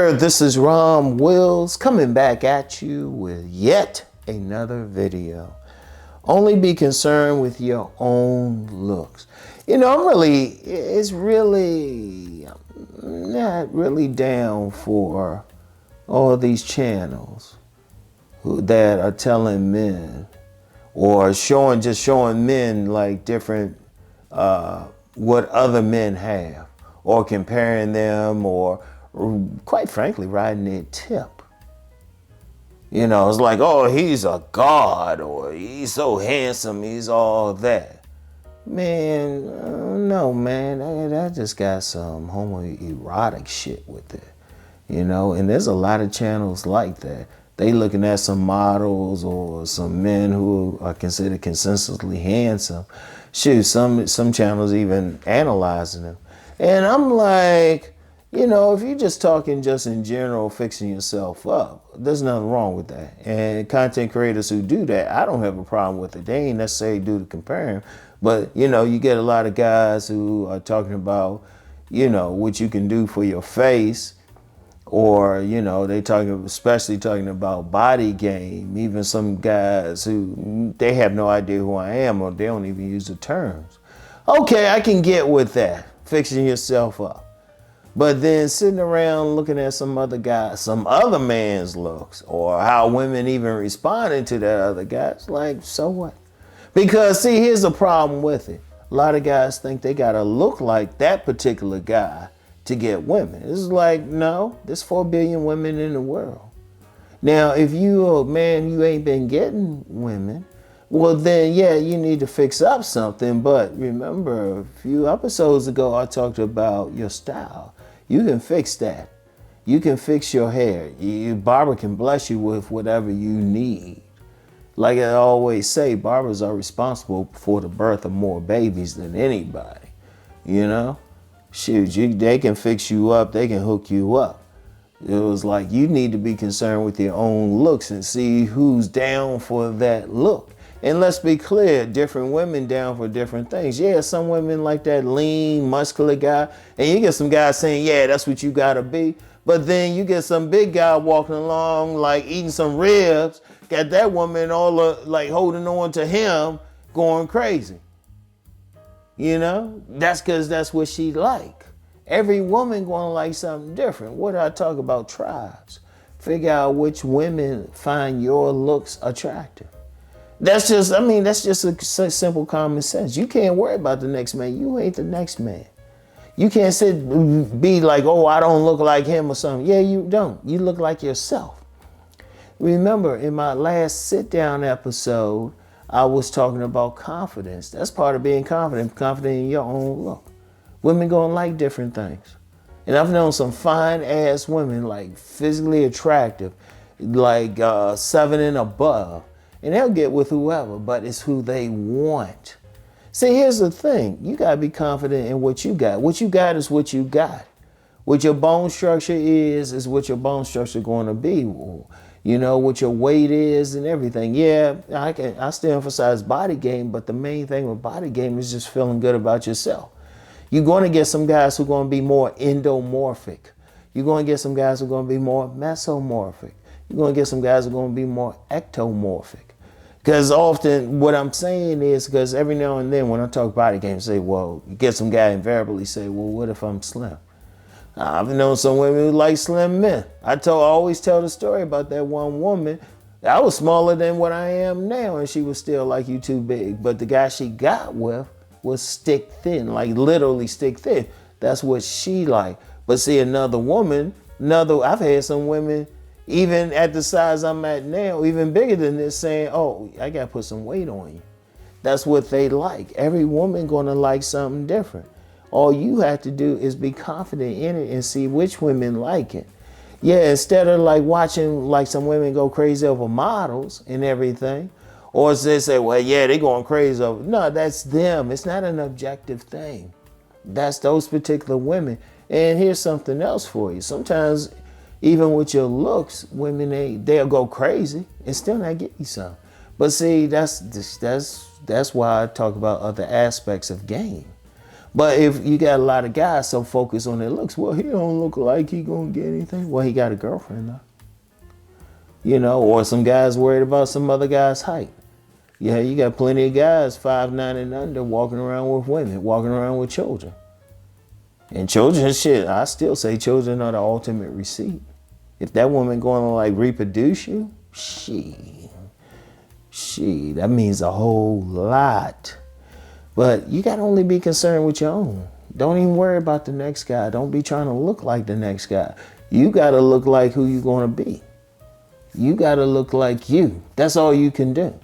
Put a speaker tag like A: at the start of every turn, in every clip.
A: there, this is Rom Wills coming back at you with yet another video. Only be concerned with your own looks. You know, I'm not really down for all these channels that are telling men or showing men like different, what other men have, or comparing them, or quite frankly, riding their tip. You know, it's like, oh, he's a god, or he's so handsome, he's all that. Man, no, man, that just got some homoerotic shit with it. You know, and there's a lot of channels like that. They looking at some models or some men who are considered consistently handsome. Shoot, some channels even analyzing them. And I'm like, you know, if you're just talking just in general, fixing yourself up, there's nothing wrong with that. And content creators who do that, I don't have a problem with it. They ain't necessarily do the comparing. But, you know, you get a lot of guys who are talking about, you know, what you can do for your face. Or, you know, especially talking about body game. Even some guys who, they have no idea who I am, or they don't even use the terms. Okay, I can get with that, fixing yourself up. But then sitting around looking at some other guy, some other man's looks, or how women even responding to that other guy, it's like, so what? Because see, here's the problem with it. A lot of guys think they gotta look like that particular guy to get women. It's like, no, there's 4 billion women in the world. Now, if you a man, you ain't been getting women, well then, yeah, you need to fix up something. But remember, a few episodes ago, I talked about your style. You can fix that. You can fix your hair. Your barber can bless you with whatever you need. Like I always say, barbers are responsible for the birth of more babies than anybody, you know? Shoot, they can fix you up, they can hook you up. It was like, you need to be concerned with your own looks and see who's down for that look. And let's be clear, different women down for different things. Yeah, some women like that lean, muscular guy, and you get some guys saying, yeah, that's what you gotta be. But then you get some big guy walking along, like eating some ribs, got that woman all like holding on to him, going crazy. You know, that's because that's what she like. Every woman gonna like something different. What do I talk about? Tribes. Figure out which women find your looks attractive. That's just a simple common sense. You can't worry about the next man. You ain't the next man. You can't be like, oh, I don't look like him or something. Yeah, you don't. You look like yourself. Remember, in my last sit-down episode, I was talking about confidence. That's part of being confident in your own look. Women gonna like different things. And I've known some fine ass women, like physically attractive, like 7 and above. And they'll get with whoever, but it's who they want. See, here's the thing. You gotta be confident in what you got. What you got is what you got. What your bone structure is what your bone structure gonna be. You know, what your weight is and everything. Yeah, I still emphasize body game, but the main thing with body game is just feeling good about yourself. You're going to get some guys who are going to be more endomorphic. You're going to get some guys who are going to be more mesomorphic. You're going to get some guys who are going to be more ectomorphic. Because often what I'm saying is, because every now and then when I talk body game, say, well, you get some guy invariably say, well, what if I'm slim? I've known some women who like slim men. I always tell the story about that one woman. I was smaller than what I am now, and she was still like, you too big. But the guy she got with was stick thin, like literally stick thin. That's what she liked. But see, another woman, I've had some women, even at the size I'm at now, even bigger than this, saying, oh, I got to put some weight on you. That's what they like. Every woman going to like something different. All you have to do is be confident in it and see which women like it. Yeah, instead of like watching like some women go crazy over models and everything, or they say, well, yeah, they going crazy over. No, that's them. It's not an objective thing. That's those particular women. And here's something else for you. Sometimes, even with your looks, women, they'll go crazy and still not get you some. But see, that's why I talk about other aspects of game. But if you got a lot of guys so focused on their looks, well, he don't look like he gonna get anything. Well, he got a girlfriend now. You know, or some guys worried about some other guy's height. Yeah, you got plenty of guys 5'9" and under walking around with women, walking around with children. And children, shit, I still say children are the ultimate receipt. If that woman going to like reproduce you, that means a whole lot. But you got to only be concerned with your own. Don't even worry about the next guy. Don't be trying to look like the next guy. You got to look like who you're going to be. You got to look like you. That's all you can do.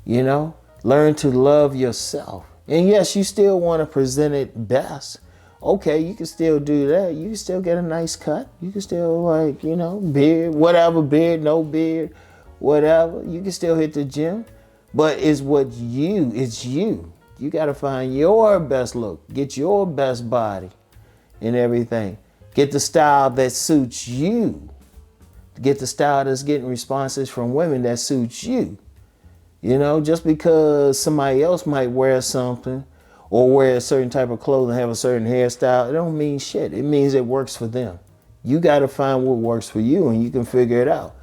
A: You know, learn to love yourself. And yes, you still want to present it best. Okay, you can still do that. You can still get a nice cut. You can still, like, you know, beard, whatever, beard, no beard, whatever. You can still hit the gym. But it's you. You got to find your best look. Get your best body and everything. Get the style that suits you. Get the style that's getting responses from women that suits you. You know, just because somebody else might wear something or wear a certain type of clothing, have a certain hairstyle, it don't mean shit. It means it works for them. You got to find what works for you, and you can figure it out.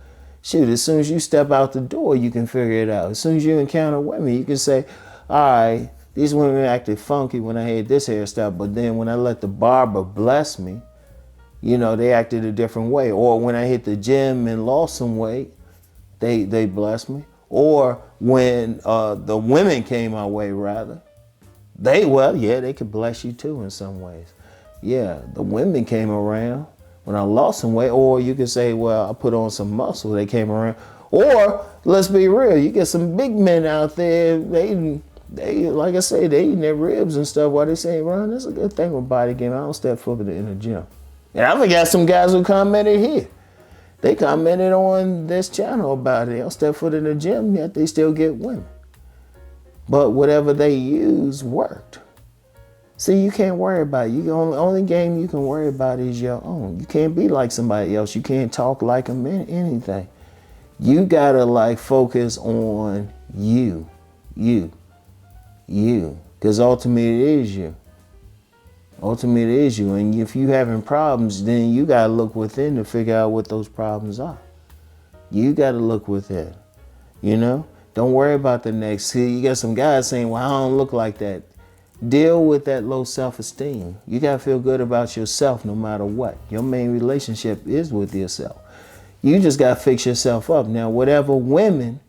A: Shoot, as soon as you step out the door, you can figure it out. As soon as you encounter women, you can say, all right, these women acted funky when I had this hairstyle, but then when I let the barber bless me, you know, they acted a different way. Or when I hit the gym and lost some weight, they blessed me. Or when the women came my way, rather, they could bless you too in some ways. Yeah, the women came around when I lost some weight. Or you could say, well, I put on some muscle, they came around. Or let's be real, you get some big men out there, they like I say, they eating their ribs and stuff while they say, Ron, that's a good thing with body game. I don't step foot in the gym. And I forgot some guys who commented here. They commented on this channel about it. They don't step foot in the gym, yet they still get women. But whatever they use worked. See, you can't worry about it. Only game you can worry about is your own. You can't be like somebody else. You can't talk like them, anything. You gotta like focus on you. Because ultimately it is you. Ultimately it is you. And if you having problems, then you gotta look within to figure out what those problems are. You gotta look within. You know? Don't worry about the next. See, you got some guys saying, well, I don't look like that. Deal with that low self-esteem. You gotta feel good about yourself no matter what. Your main relationship is with yourself. You just gotta fix yourself up. Now, whatever women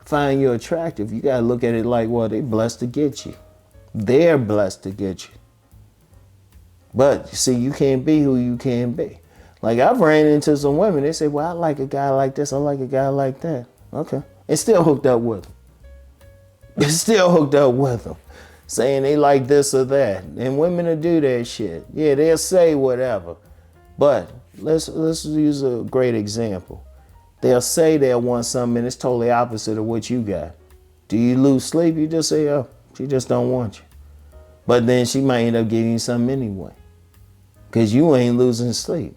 A: find you attractive, you gotta look at it like, well, they blessed to get you. They're blessed to get you. But see, you can't be who you can be. Like, I've ran into some women, they say, well, I like a guy like this, I like a guy like that. Okay. And still hooked up with them. Saying they like this or that. And women will do that shit. Yeah, they'll say whatever. But let's use a great example. They'll say they'll want something and it's totally opposite of what you got. Do you lose sleep? You just say, oh, she just don't want you. But then she might end up giving you something anyway. Because you ain't losing sleep.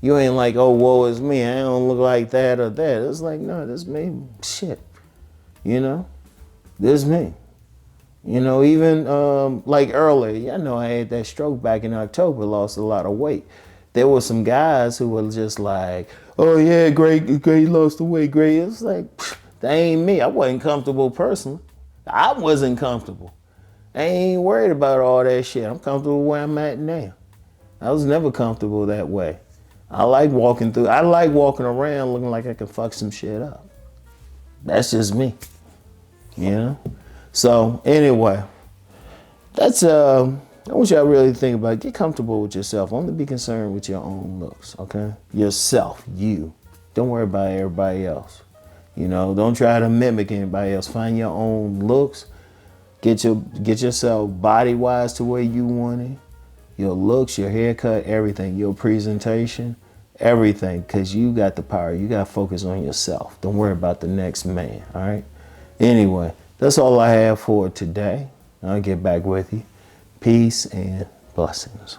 A: You ain't like, oh, woe is me. I don't look like that or that. It's like, no, this me. Shit. You know? This me. You know, even like earlier, I know I had that stroke back in October, lost a lot of weight. There were some guys who were just like, oh yeah, great, lost the weight, great. It was like, that ain't me. I wasn't comfortable personally. I wasn't comfortable. I ain't worried about all that shit. I'm comfortable where I'm at now. I was never comfortable that way. I like walking around looking like I can fuck some shit up. That's just me, you know? So anyway, that's, I want y'all to really think about it. Get comfortable with yourself. Only be concerned with your own looks, okay? Yourself, you. Don't worry about everybody else. You know, don't try to mimic anybody else. Find your own looks. Get yourself body-wise to where you want it. Your looks, your haircut, everything. Your presentation, everything. Because you got the power. You got to focus on yourself. Don't worry about the next man, all right? Anyway, that's all I have for today. I'll get back with you. Peace and blessings.